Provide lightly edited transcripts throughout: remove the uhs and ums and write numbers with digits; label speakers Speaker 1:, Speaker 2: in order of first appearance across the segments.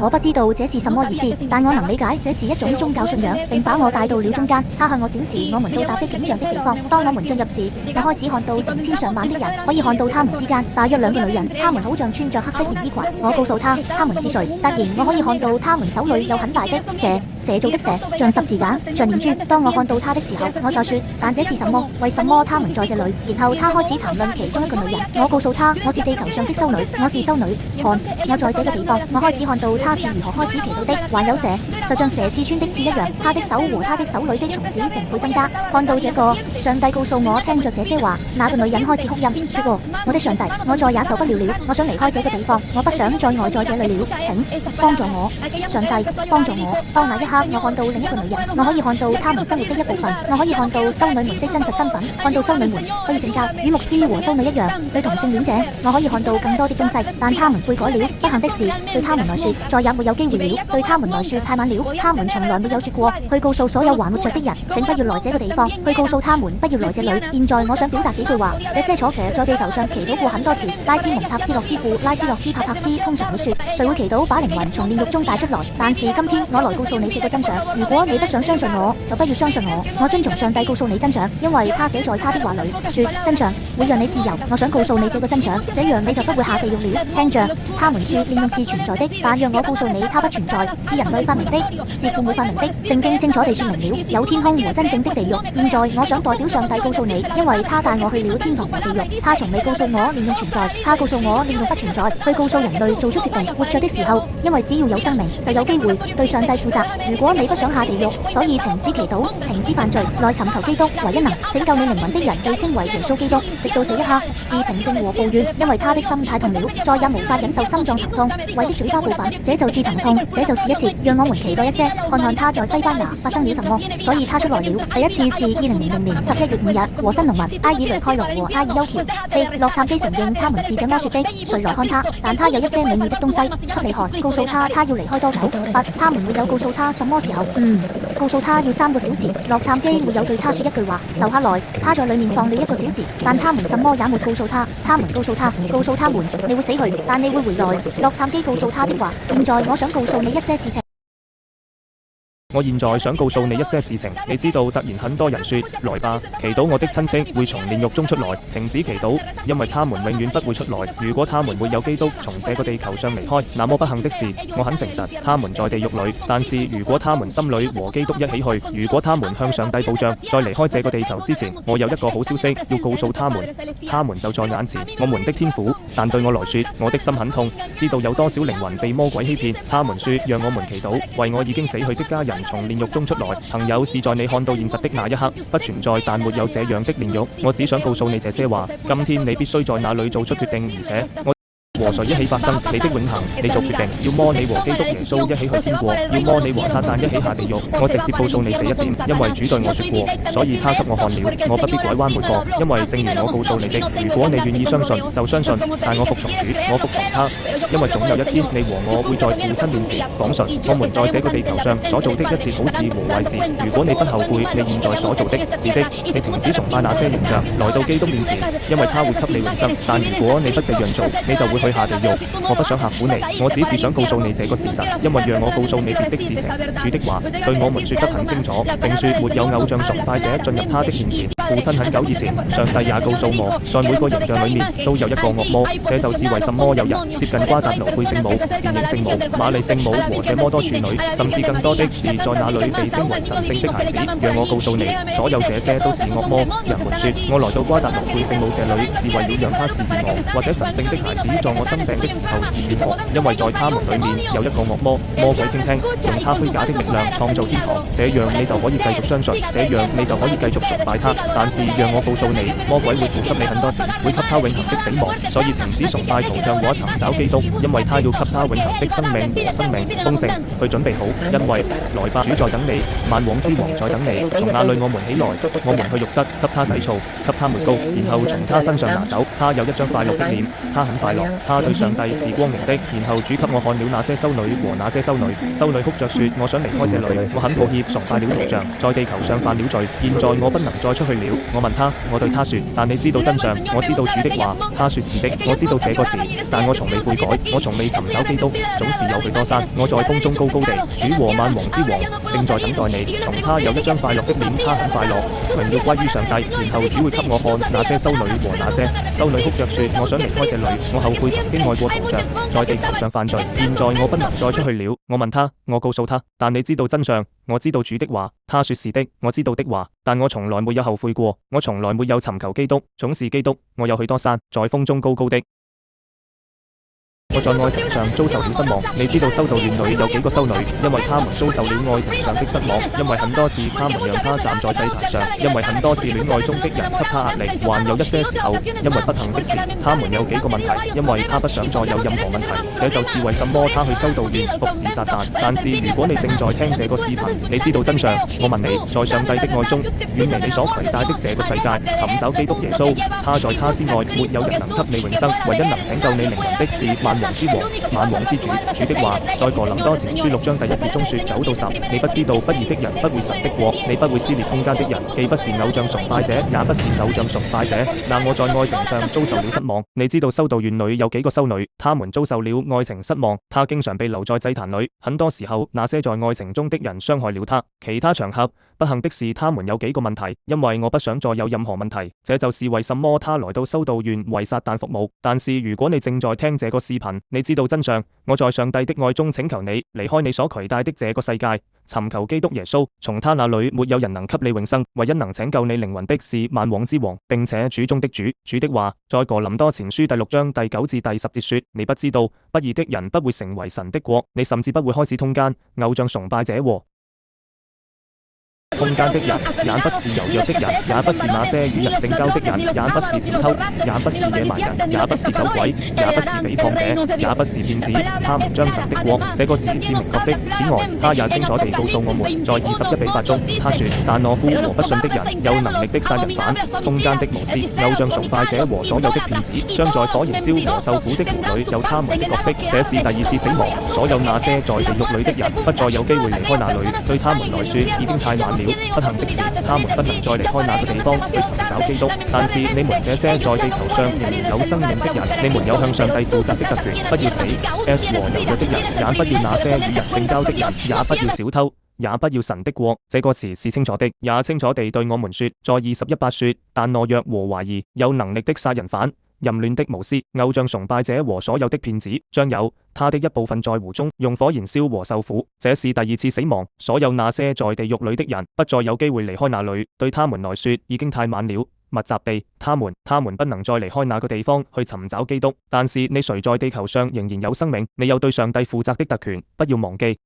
Speaker 1: 我不知道這是什麼意思，但我能理解這是一種宗教信仰，並把我帶到了中間。他向我展示我們到達的景象的地方。當我們進入時，我開始看到成千上萬的人，可以看到他們之間大約2個女人，他們好像穿着黑色連衣裙。我告訴他們是誰。突然我可以看到他們手裏有很大的蛇做的蛇，像十字架，像念珠。當我看到他的時候，我在說，但這是什麼？為什麼他們在這裏？然後他開始談論其中一個女人。我告訴他，我是地球上的修女，我是修女。看，我在這個地方，我開始看到他是如何開始祈禱的。還有蛇，就像蛇刺穿的刺一樣，他的手和他的手裏的蟲子成倍增加。看到這個，上帝告訴我聽着這些話，那個女人開始哭泣，說過，我的上帝，我再也受不了了，我想離開這個地方，我不想再呆在這裏了，請幫助我，上帝幫助我。當那一刻，我看到另一個女人，我可以看到他們生活的一部分，我可以看到修女們的真實身份，看到修女們可以性格與牧師和修女一樣，對同性戀者，我可以看到更多的東西，但他們悔改了。不幸的是，對他們來說，再也沒有機會了。對他們來說太晚了，他們從來沒有說過去告訴所有還活着的人，請不要來這個地方，去告訴他們不要來這裏。現在我想表達幾句話，這些坐騎在地球上祈禱過很多次。拉斯蒙塔斯洛師傅拉斯洛斯帕帕斯通常會說，誰會祈禱把靈魂從煉獄中帶出來？但是今天我來告訴你這個真相。如果你不想相信我，就不要相信我。我遵從上帝告訴你真相，因為他寫在他的話裏，說真相會讓你自由。我想告訴你這個真相，這樣你就不會下地獄了。聽着，他們說煉獄是存在的，但讓我告訴你，它不存在，是人類發明的，是父母發明的。聖經清楚地說明了，有天空和真正的地獄。現在我想代表上帝告訴你，因為他帶我去了天堂和地獄，他從未告訴我煉獄存在，他告訴我煉獄不存在，去告訴人類做出決定，活着的時候，因為只要有生命，就有機會對上帝負責。如果你不想下地獄，所以停止祈禱，停止犯罪，來尋求基督，唯一能拯救你靈魂的人被稱為耶穌基督。直到這一刻，是平靜和抱怨，因為他的心太痛了，再也無法忍受心臟疼痛。為的嘴巴部分，這就是疼痛，這就是一切。讓我們期待一些，看看他在西班牙發生了什麼。所以他出來了，第一次是2000年11月5日，和新農民埃爾雷開羅和埃爾丘喬被洛杉磯承認他們是這麼說的。誰來看他？但他有一些美妙的東西給你看，告訴他要離開多久？不，他們沒有告訴他什麼時候。告訴他要3個小時。洛杉磯沒有對他說一句話，留下來。他在裡面放了1個小時，但他們什麼也沒告訴他。他們告訴他們你會死去，但你會回來。洛杉磯告訴他的話。現在我想告訴你一些事情。
Speaker 2: 我現在想告訴你一些事情，你知道突然很多人說，來吧，祈禱我的親戚會從煉獄中出來，停止祈禱，因為他們永遠不會出來。如果他們會有基督從這個地球上離開，那麼不幸的是，我很誠實，他們在地獄裏。但是如果他們心裏和基督一起去，如果他們向上帝保障，在離開這個地球之前，我有一個好消息要告訴他們，他們就在眼前，我們的天父。但對我來說，我的心很痛，知道有多少靈魂被魔鬼欺騙。他們說讓我們祈禱，為我已經死去的家人從煉獄中出來。朋友，是在你看到現實的那一刻，不存在但沒有這樣的煉獄。我只想告訴你這些話，今天你必須在那裏做出決定，而且和誰一起發生你的永恆？你做決定，要麼你和基督耶穌一起去天國，要麼你和撒旦一起下地獄。我直接告訴你這一點，因為主對我說過，所以他給我看了，我不必拐彎抹角，因為正如我告訴你的，如果你願意相信，就相信。但我服從主，我服從他，因為總有一天你和我會在父親面前講述我們在這個地球上所做的一切好事和壞事。如果你不後悔你現在所做的，是的，你停止崇拜那些形象，來到基督面前，因為他會給你永生。但如果你不這樣做，你就會去下地獄。我不想嚇唬你，我只是想告訴你這個事實，因為讓我告訴你別的事情。主的話對我們說得很清楚，並說沒有偶像崇拜者進入他的面前。父親很久以前，上帝也告訴我，在每個形象裡面都有一個惡魔，這就是為什麼有人接近瓜達盧佩聖母、電影聖母、瑪麗聖母和這麼多處女，甚至更多的是在那裡被稱為神聖的孩子。讓我告訴你，所有這些都是惡魔。人們說我來到瓜達盧佩聖母這裡是為了讓他治癒我，或者神聖的孩子在我生病的時候治癒我，因為在他們裡面有一個惡魔，魔鬼傾聽，用他虛假的力量創造天堂，這樣你就可以繼續相信，這樣你就可以繼續崇拜他。但是讓我告訴你，魔鬼會付給你很多錢，會給他永恆的死亡，所以停止崇拜圖像和尋找基督，因為他要給他永恆的生命和生命豐盛。去準備好，因為來吧，主在等你，萬王之王在等你。從那裡我們起來，我們去浴室，給他洗澡，給他抹膏，然後從他身上拿走。他有一張快樂的臉，他很快樂，他對上帝是光明的。然後主給我看了那些修女和那些修女，修女哭着說：我想離開這裡，我很抱歉崇拜了圖像，在地球上犯了罪，現在我不能再出去了。我問他，我對他說：但你知道真相？我知道主的話。他說是的，我知道這個詞，但我從未悔改。海，我從未尋找基督，總是有許多山。我在風中高高地，主和萬王之王正在等待你。從他有一張快樂的臉，他很快樂，榮耀歸於上帝。然後主會給我看那些修女和那些修女哭着說：我想離開這裏，我後悔曾經愛過陶匠，在地球上犯罪，現在我不能再出去了。我問他，我告訴他，但你知道真相？我知道主的話。他說是的，我知道的話，但我從來沒有後悔過，我從來沒有尋求基督，總是基督。我有許多山，在風中高高的。我在愛情上遭受了失望。你知道修道院裏有幾個修女，因為他們遭受了愛情上的失望，因為很多次他們讓他站在祭壇上，因為很多次戀愛中的人給他壓力，還有一些時候，因為不幸的是，他們有幾個問題，因為他不想再有任何問題，這就是為什麼他去修道院服侍撒旦。但是如果你正在聽這個視頻，你知道真相，我問你，在上帝的愛中，遠離你所攜帶的這個世界，尋找基督耶穌，他在他之外沒有人能給你永生，唯一能拯救你靈魂的是萬王之王、萬王之主。主的話在哥林多前書6章第1節中說9到10，你不知道不義的人不會神的國，你不會撕裂空間的人，既不是偶像崇拜者，也不是偶像崇拜者。那我在愛情上遭受了失望。你知道修道院裏有幾個修女，她們遭受了愛情失望，她經常被留在祭壇裏，很多時候那些在愛情中的人傷害了她。其他場合不幸的是他們有幾個問題，因為我不想再有任何問題，這就是為什麼他來到修道院為撒旦服務。但是如果你正在聽這個視頻，你知道真相，我在上帝的愛中請求你離開你所攜帶的這個世界，尋求基督耶穌，從他那裏沒有人能給你永生，唯一能拯救你靈魂的是萬王之王，並且主中的主。主的話在哥林多前書第6章第9至第10節說：你不知道不義的人不會成為神的國，你甚至不會開始通姦偶像崇拜者和通姦的人，也不是柔弱的人，也不是那些與人性交的人，也不是小偷，也不是野蠻人，也不是酒鬼，也不是誹謗者，也不是騙子。他們將神的國這個詞是明確的。此外，他也清楚地告訴我們，在21比8中，他說：但懦夫和不信的人，有能力的殺人犯、通姦的巫師、偶像崇拜者和所有的騙子，將在火燃燒和受苦的湖裏有他們的角色。這是第二次死亡。所有那些在地獄裏的人，不再有機會離開那裏，對他們來說已經太晚了。不幸的是，他們不能再離開那個地方去尋找基督。但是你們這些在地球上仍然有生命的人，你們有向上帝負責的特權，不要死。S 和柔弱的人，也不要那些與人性交的人，也不要小偷，也不要神的國。這個詞是清楚的，也清楚地對我們說，在21說，但懦弱和懷疑、有能力的殺人犯、淫亂的巫師、偶像崇拜者和所有的騙子，將有他的一部分在湖中用火燃燒和受苦。這是第二次死亡。所有那些在地獄裏的人，不再有機會離開那裏，對他們來說已經太晚了。密集地，他們不能再離開那個地方去尋找基督。但是你誰在地球上仍然有生命，你有對上帝負責的特權，不要忘記。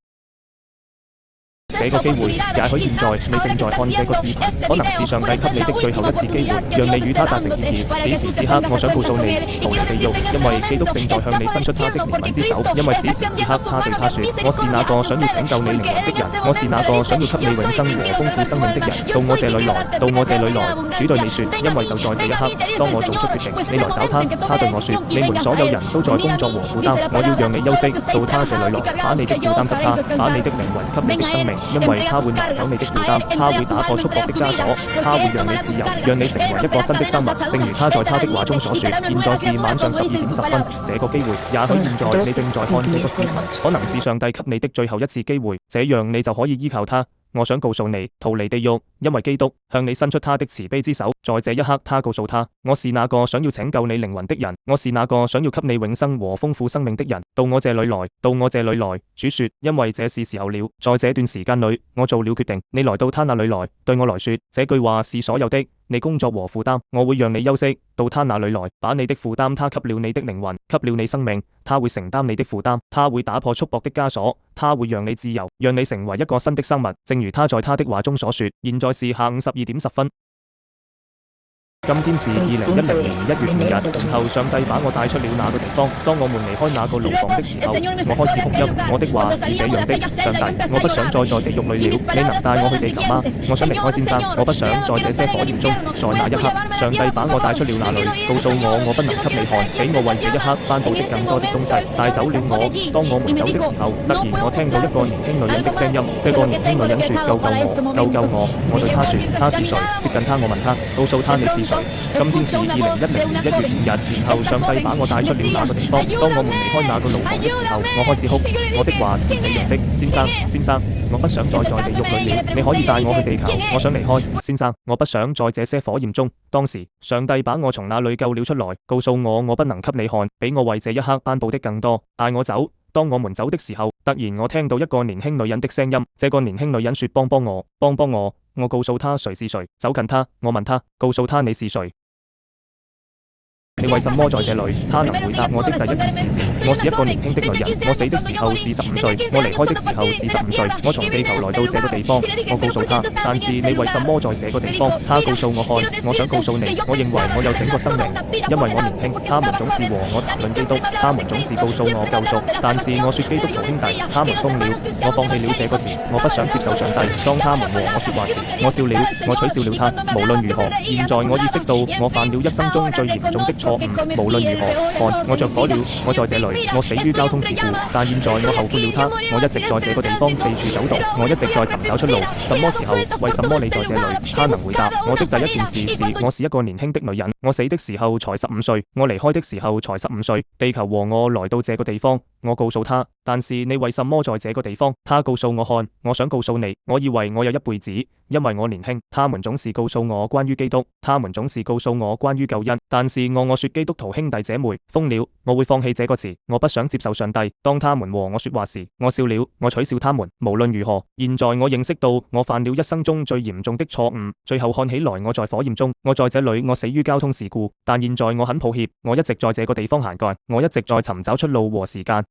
Speaker 2: 這個機會，也許現在你正在看這個視頻，可能是上帝給你的最後一次機會，讓你與他達成協議。此時此刻，我想告訴你，逃離地獄，因為基督正在向你伸出他的憐憫之手。因為此時此刻，他對他說：我是那個想要拯救你靈魂的人，我是那個想要給你永生和豐富生命的人。到我這裏來，到我這裏來。主對你說：因為就在這一刻，當我做出決定，你來找他。他對我說：你們所有人都在工作和負擔，我要讓你休息。到他這裏來，把你的負擔給他，把你的靈魂給你的生命。因為他會拿走你的負擔，他會打破束縛的枷鎖，他會讓你自由，讓你成為一個新的生物。正如他在他的話中所說，現在是晚上12點10分。這個機會，也許現在你正在看這個視頻，可能是上帝給你的最後一次機會，這樣你就可以依靠他。我想告訴你，逃離地獄，因為基督向你伸出他的慈悲之手。在這一刻，他告訴他：我是那個想要拯救你靈魂的人，我是那個想要給你永生和豐富生命的人。到我這裏來，到我這裏來。主說：因為這是時候了，在這段時間裏，我做了決定，你來到他那裏來。對我來說，這句話是所有的。你工作和負擔，我會讓你休息。到他那裏來，把你的負擔他給了你的靈魂，給了你生命。他會承擔你的負擔，他會打破束縛的枷鎖，他會讓你自由，讓你成為一個新的生物。正如他在他的話中所說。現在是下午12點10分。今天是2010年1月5日，然後上帝把我帶出了那個地方。當我們離開那個牢房的時候，我開始哭泣。我的話是這樣的：上帝，我不想再在地獄裏了，你能帶我去地球嗎？我想離開先生，我不想在這些火焰中。在那一刻，上帝把我帶出了那裏，告訴我不能給你看，俾我為這一刻頒布的更多的東西，帶走了我。當我們走的時候，突然我聽到一個年輕女人的聲音，這個年輕女人說：救救我，救救我！我對她說：她是誰？接近她，我問她，告訴她你是誰？今天是2010年1月5日，然後上帝把我帶出了那個地方。當我們離開那個牢房的時候，我開始哭。我的話是這樣的：先生，我不想再在地獄裏了，你可以帶我去地球，我想離開。先生，我不想在這些火焰中。當時上帝把我從那裏救了出來，告訴我不能給你看，比我為這一刻頒布的更多，帶我走。當我們走的時候，突然我聽到一個年輕女人的聲音，這個年輕女人說：幫幫我，幫幫我。我告訴她誰是誰，走近她，我問她，告訴她你是誰？你為什麼在這裏？她能回答我的第一件事是：我是一個年輕的女人，我死的時候是15歲，我離開的時候是15歲，我從地球來到這個地方。我告訴她，但是你為什麼在這個地方？她告訴我看，我想告訴你，我認為我有整個生命，因為我年輕。他們總是和我談論基督，他們總是告訴我救贖，但是我說基督徒兄弟，他們瘋了，我放棄了這個詞，我不想接受上帝。當他們和我說話時，我笑了，我取笑了他。無論如何，現在我意識到我犯了一生中最嚴重的錯誤。無論如何，看，我着火了，我在這裏，我死於交通事故，但現在我後悔了他。我一直在這個地方四處走動，我一直在尋找出路。什麼時候？為什麼你在這裏？他能回答我的第一件事是：我是一個年輕的女人，我死的時候才15歲，我離開的時候才15歲。地球和我來到這個地方，我告訴他，但是你為什麼在這個地方？他告訴我看，我想告訴你，我以為我有一輩子，因為我年輕。他們總是告訴我關於基督，他們總是告訴我關於救恩，但是我說基督徒兄弟姐妹瘋了，我會放棄這個詞，我不想接受上帝。當他們和我說話時，我笑了，我取笑他們。無論如何，現在我認識到我犯了一生中最嚴重的錯誤。最後看起來我在火焰中，我在這裏，我死於交通事故，但現在我很抱歉，我一直在這個地方閒逛，我一直在尋找出路和時間。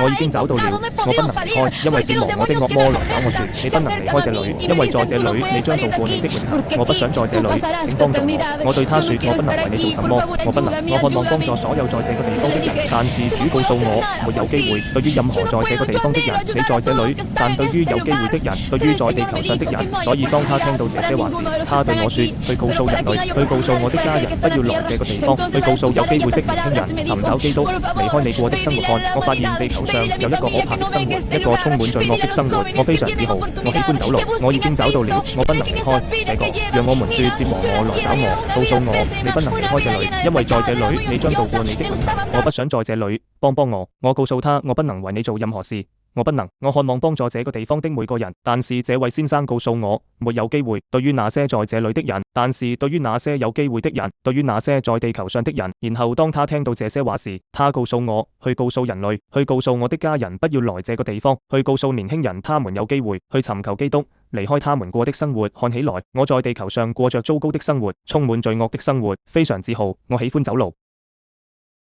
Speaker 2: 我已經找到了，我不能離開，因為折磨我的惡魔來找我說：你不能離開這裏，因為在這裏你將度過你的永恆。我不想在這裏，請幫助我。我對他說：我不能為你做什麼，我不能。我渴望幫助所有在這個地方的人，但是主告訴我沒有機會。對於任何在這個地方的人，你在這裏；但對於有機會的人，對於在地球上的人，所以當他聽到這些話時，他對我說：去告訴人類，去告訴我的家人，不要來這個地方，去告訴有機會的年輕人，尋找基督，離開你過的生活。看，我發現地球上有一個可怕的生活，一個充滿罪惡的生活。我非常自豪，我喜歡走路，我已經找到了，我不能離開這個。讓我們說折磨我來找我，告訴我你不能離開這裏，因為在這裏你將度過你的永恆。我不想在這裏，幫幫我。我告訴他我不能為你做任何事。我不能，我渴望幫助這個地方的每個人，但是這位先生告訴我沒有機會。對於那些在這裏的人，但是對於那些有機會的人，對於那些在地球上的人。然後當他聽到這些話時，他告訴我去告訴人類，去告訴我的家人不要來這個地方，去告訴年輕人他們有機會去尋求基督，離開他們過的生活。看起來我在地球上過着糟糕的生活，充滿罪惡的生活，非常自豪。我喜歡走路。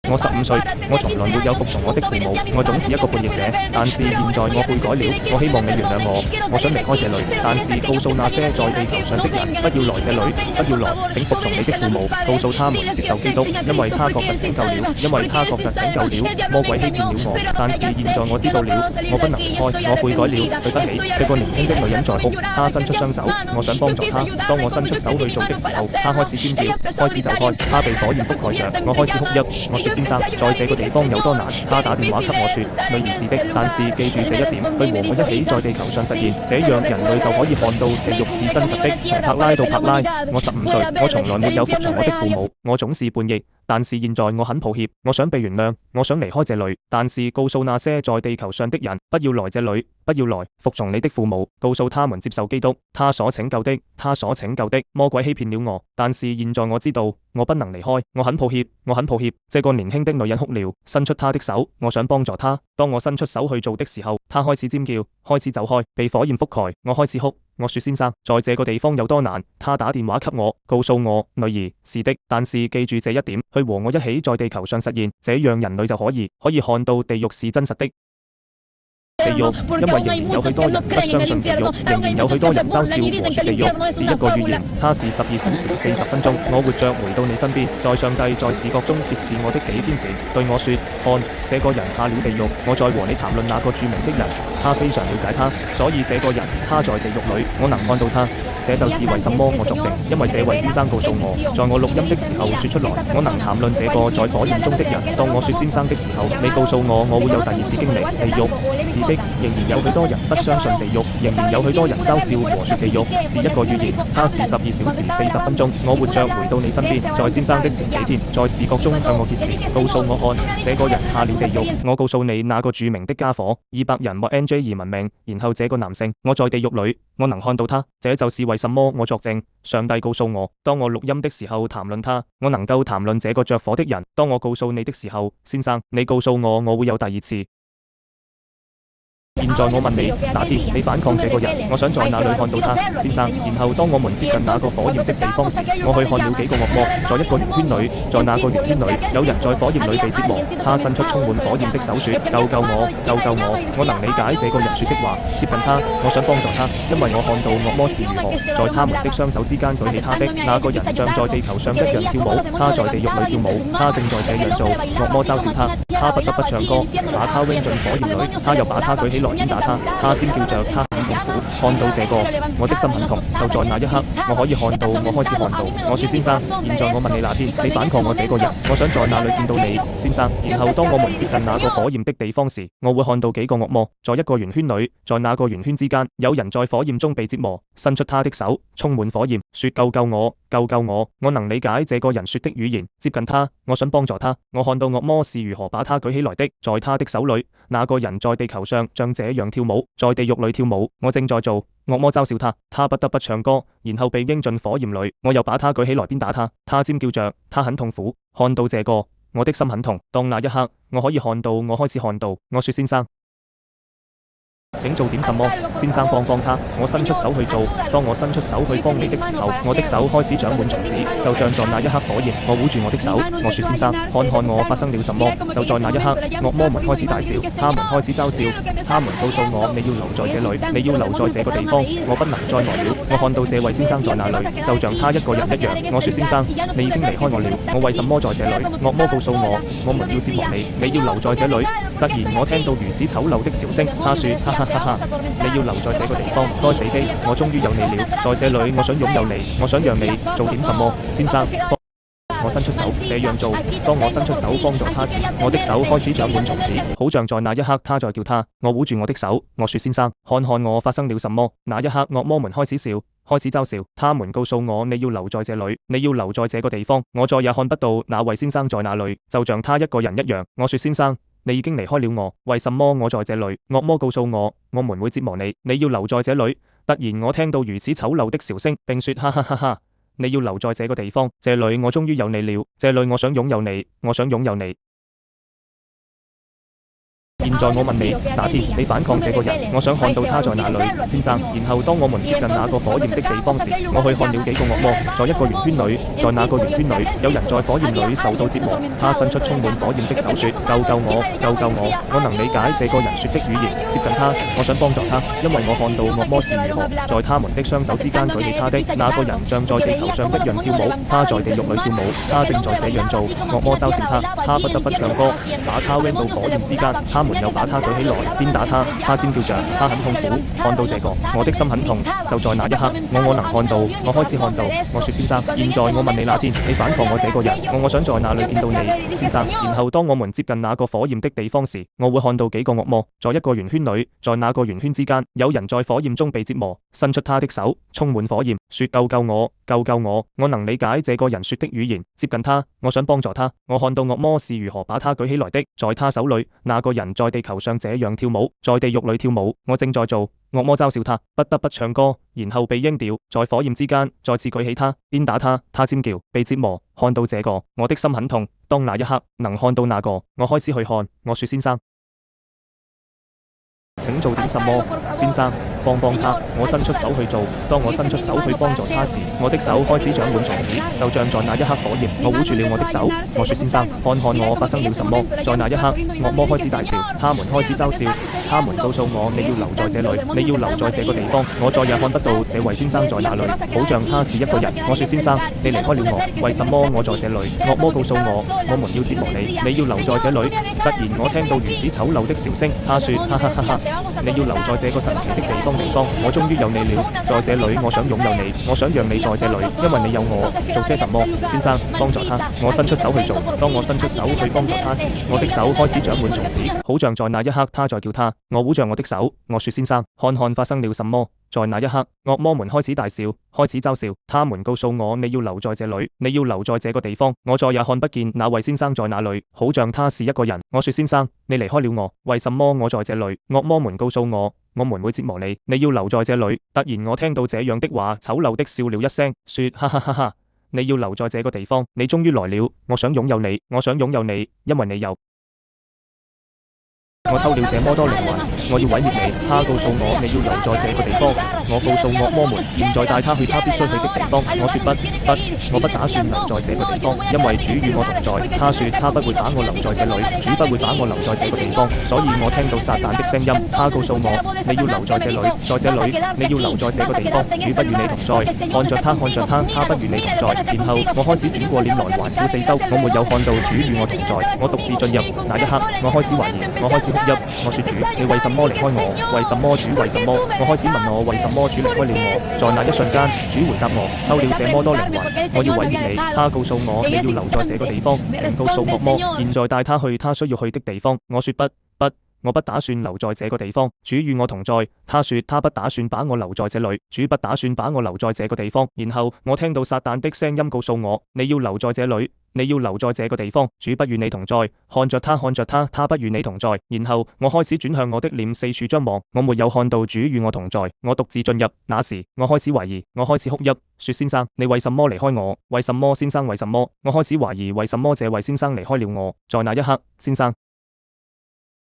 Speaker 2: 我15歲，我從來沒有服從我的父母，我總是一個叛逆者。但是現在我悔改了，我希望你原諒我。我想離開這裏，但是告訴那些在地球上的人，不要來這裏，不要來，請服從你的父母，告訴他們接受基督，因為他確實拯救了，因為他確實拯救了。魔鬼欺騙了我，但是現在我知道了，我不能離開，我悔改了，對不起。這個年輕的女人在哭，她伸出雙手，我想幫助她。當我伸出手去做的時候，她開始尖叫，開始走開，她被火焰覆蓋着，我開始哭泣。我說先生，在這個地方有多難？他打電話給我說，女兒是的，但是記住這一點，去和我一起在地球上實現，這樣人類就可以看到地獄是真實的。從柏拉到柏拉，我15歲，我從來沒有服從我的父母，我總是叛逆。但是現在我很抱歉，我想被原諒，我想離開這裏。但是告訴那些在地球上的人，不要來這裏，不要來，服從你的父母，告訴他們接受基督，他所拯救的，他所拯救的。魔鬼欺騙了我，但是現在我知道我不能離開，我很抱歉，我很抱歉。這個年輕的女人哭了，伸出她的手，我想幫助她。當我伸出手去做的時候，她開始尖叫，開始走開，被火焰覆蓋。我開始哭，我說先生，在這個地方有多難？她打電話給我，告訴我女兒是的，但是記住這一點，去和我一起在地球上實現，這樣人類就可以看到地獄是真實的。地獄，因為仍然有許多人不相信地獄，仍然有許多人嘲笑和說地獄是一個預言，它是12小時40分鐘。我活着回到你身邊，在上帝在視覺中揭示我的幾天前，對我說：看，這個人下了地獄。我在和你談論那個著名的人，他非常了解他，所以這個人他在地獄裏，我能看到他。這就是為什麼我作證，因為這位先生告訴我，在我錄音的時候說出來，我能談論這個在火焰中的人。當我說先生的時候，你告訴我會有第二次經歷。地獄是的，仍然有許多人不相信地獄，仍然有許多人嘲笑和說地獄是一個語言。它是12小時40分鐘，我活着回到你身邊，在先生的前幾天，在視覺中向我揭示，告訴我看，這個人下了地獄。我告訴你那個著名的家伙，200人或 NJ 而聞名，然後這個男性，我在地獄裏，我能看到他，這就是為什麼我作證。上帝告訴我，當我錄音的時候談論他，我能夠談論這個着火的人。當我告訴你的時候，先生，你告訴我我會有第二次。現在我問你，那天你反抗這個人，我想在哪裏看到他，先生？然後當我們接近那個火焰的地方時，我去看了幾個惡魔，在一個圓圈裏，在那個圓圈裏，有人在火焰裏被折磨。他伸出充滿火焰的手說：救救我，救救我！我能理解這個人說的話，接近他，我想幫助他，因為我看到惡魔是如何在他們的雙手之間舉起他的那個人，像在地球上一樣跳舞。他在地獄裏跳舞，他正在這樣做。惡魔嘲笑他，他不得不唱歌，把他扔進火焰裏。他又把他舉起來鞭打他，他尖叫着，他很痛苦。看到這個，我的心很痛。就在那一刻，我可以看到，我開始看到。我說先生，現在我問你那天，你反抗我這個人，我想在那裏見到你，先生。然後當我們接近那個火焰的地方時，我會看到幾個惡魔，在一個圓圈裏，在那個圓圈之間，有人在火焰中被折磨，伸出他的手，充滿火焰，說救救我，救救我！我能理解這個人說的語言，接近他，我想幫助他。我看到惡魔是如何把他舉起來的，在他的手裏，那個人在地球上像這樣跳舞，在地獄裏跳舞。我正在做，惡魔嘲笑他，他不得不唱歌，然後被扔進火焰裏。我又把他舉起來鞭打他，他尖叫着，他很痛苦。看到這個，我的心很痛。當那一刻，我可以看到，我開始看到。我說先生，請做點什麼，先生幫幫他。我伸出手去做。當我伸出手去幫你的時候，我的手開始長滿蟲子，就像在那一刻火焰。我捂住我的手，我說先生，看看我發生了什麼。就在那一刻，惡魔們開始大笑，他們開始嘲笑，他們告訴我你要留在這裏，你要留在這個地方，我不能再來了。我看到這位先生在那裏，就像他一個人一樣。我說先生，你已經離開我了，我為什麼在這裏？惡魔告訴我們要折磨你，你要留在這裏。突然我聽到如此醜陋的笑聲，他說哈哈哈哈，你要留在這個地方，該死的，我終於有你了，在這裏我想擁有你，我想讓你做點什麼，先生。我伸出手這樣做，當我伸出手幫助他時，我的手開始長滿蟲子，好像在那一刻他在叫他。我捂住我的手，我說先生，看看我發生了什麼。那一刻惡魔們開始笑，開始嘲笑，他們告訴我你要留在這裏，你要留在這個地方。我再也看不到那位先生在那裏，就像他一個人一樣。我說先生，你已經離開了我，為什麼我在這裏？惡魔告訴我們會折磨你，你要留在這裏。突然我聽到如此醜陋的笑聲，並說哈哈哈哈，你要留在這個地方，這裏我終於有你了，這裏我想擁有你，我想擁有你。現在我問你，那天你反抗這個人，我想看到他在哪裏，先生。然後當我們接近那個火焰的地方時，我去看了幾個惡魔，在一個圓圈裏，在那個圓圈裏，有人在火焰裏受到折磨。他伸出充滿火焰的手說：救救我，救救我！我能理解這個人說的語言，接近他，我想幫助他，因為我看到惡魔是如何在他們的雙手之間舉起他的那個人，像在地球上一樣跳舞。他在地獄裏跳舞，他正在這樣做。惡魔嘲笑他，他不得不唱歌，把他扔到火焰之間。他們又把他舉起來鞭打他，他尖叫着，他很痛苦。看到這個，我的心很痛。就在那一刻，我能看到，我開始看到。我說先生，現在我問你那天你反抗我這個人，我想在那裏見到你，先生。然後當我們接近那個火焰的地方時，我會看到幾個惡魔，在一個圓圈裏，在那個圓圈之間，有人在火焰中被折磨，伸出他的手，充滿火焰，說救救我，救救我！我能理解這個人說的語言，接近他，我想幫助他。我看到惡魔是如何把他舉起來的，在他手裏，那個人在地球上這樣跳舞，在地獄裏跳舞。我正在做，惡魔嘲笑他，不得不唱歌，然後被扔掉，在火焰之間再次舉起他，鞭打他，他尖叫，被折磨。看到這個，我的心很痛。當那一刻能看到那個，我開始去看。我說先生，請做點什麼，先生，幫幫他。我伸出手去做。當我伸出手去幫助他時，我的手開始長滿蟲子，就像在那一刻火焰。我捂住了我的手。我說先生，看看我發生了什麼。在那一刻，惡魔開始大笑，他們開始嘲笑，他們告訴我你要留在這裏，你要留在這個地方。我再也看不到這位先生在哪裏，好像他是一個人。我說先生，你離開了我，為什麼我在這裏？惡魔告訴我們要折磨你，你要留在這裏。突然我聽到如此醜陋的笑聲，他說哈哈哈哈。你要留在這個神奇的地方，我終於有你了，在這裏我想擁有你，我想讓你在這裏，因為你有我。做些什麼，先生？幫助他。我伸出手去做。當我伸出手去幫助他時，我的手開始長滿蟲子，好像在那一刻他在叫他。我捂着我的手，我說：先生，看看發生了什麼。在那一刻，惡魔們開始大笑，開始嘲笑。他們告訴我：你要留在這裏，你要留在這個地方。我再也看不見那位先生在哪裏，好像他是一個人。我說：先生，你離開了我，為什麼我在這裏？惡魔們告訴我：我們會折磨你，你要留在這裏。突然我聽到這樣的話，醜陋的笑了一聲，說：哈哈哈哈，你要留在這個地方，你終於來了。我想擁有你，我想擁有你，因為你有。我偷了這麼多靈魂，我要毀滅你。他告訴我：你要留在這個地方。我告訴惡魔們：現在帶他去他必須去的地方。我說：不，我不打算留在這個地方，因為主與我同在。他說：他不會把我留在這裏，主不會把我留在這個地方。所以我聽到撒旦的聲音，他告訴我：你要留在這裏，在這裏，你要留在這個地方，主不與你同在。看着他，看着他，他不與你同在。然後我開始轉過臉來環顧四周，我沒有看到主與我同在。我獨自進入那一刻，我開始懷疑，我開始哭泣。我說：主，你為什麼離開我？為什麼主？為什麼？我開始問我為什麼主離開了我。在那一瞬間，主回答我：偷了這麼多靈魂，我要毀滅你。他告訴我：你要留在這個地方，並告訴惡魔：現在帶他去他需要去的地方。我說：不，我不打算留在這個地方。主與我同在。他說他不打算把我留在這裏，主不打算把我留在這個地方。然後我聽到撒旦的聲音告訴我：你要留在這裏，你要留在這個地方，主不與你同在。看着他，看着他，他不與你同在。然後我開始轉向我的臉，四處張望，我沒有看到主與我同在。我獨自進入，那時我開始懷疑，我開始哭泣，說：先生，你為什麼離開我？為什麼，先生？為什麼？我開始懷疑，為什麼這位先生離開了我？在那一刻，先生。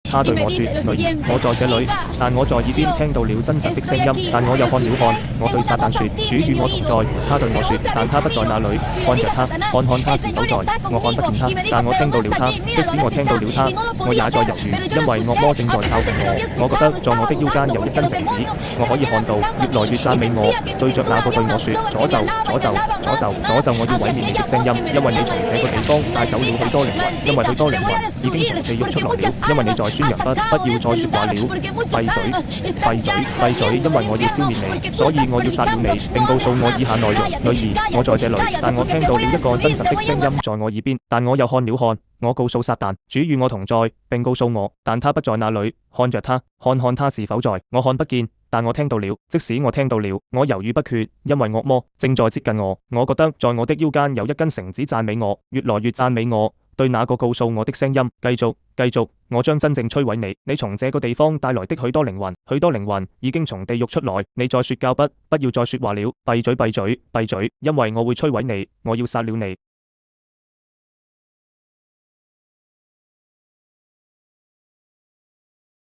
Speaker 2: 他對我說：女兒，我在這裏。但我在耳邊聽到了真實的聲音，但我又看了看。我對撒旦說：主與我同在。他對我說：但他不在那裏。看着他，看看他是否在。我看不見他，但我聽到了他。即使我聽到了他，我也在猶豫，因為惡魔正在靠近我。我覺得在我的腰間有一根繩子，我可以看到越來越讚美我，對着那個對我說：詛咒，詛咒，詛咒，詛咒！我要毀滅你的聲音，因為你從這個地方帶走了許多靈魂，因為許多靈魂已經從地獄出來了，因為你在宣揚不要再說話了，閉嘴，閉嘴，閉嘴！因為我要消滅你，所以我要殺了你，並告訴我以下內容：女兒，我在這裏，但我聽到了一個真實的聲音在我耳邊，但我又看了看。我告訴撒旦：主與我同在，並告訴我，但他不在那裏。看着他，看看他是否在。我看不見，但我聽到了。即使我聽到了，我猶豫不決，因為惡魔正在接近我。我覺得在我的腰間有一根繩子讚美我，越來越讚美我。對那個告訴我的聲音：繼續，繼續，我將真正摧毀你。你從這個地方帶來的許多靈魂，許多靈魂已經從地獄出來。你在說教不要再說話了，閉嘴，閉嘴，閉嘴，因為我會摧毀你，我要殺了你。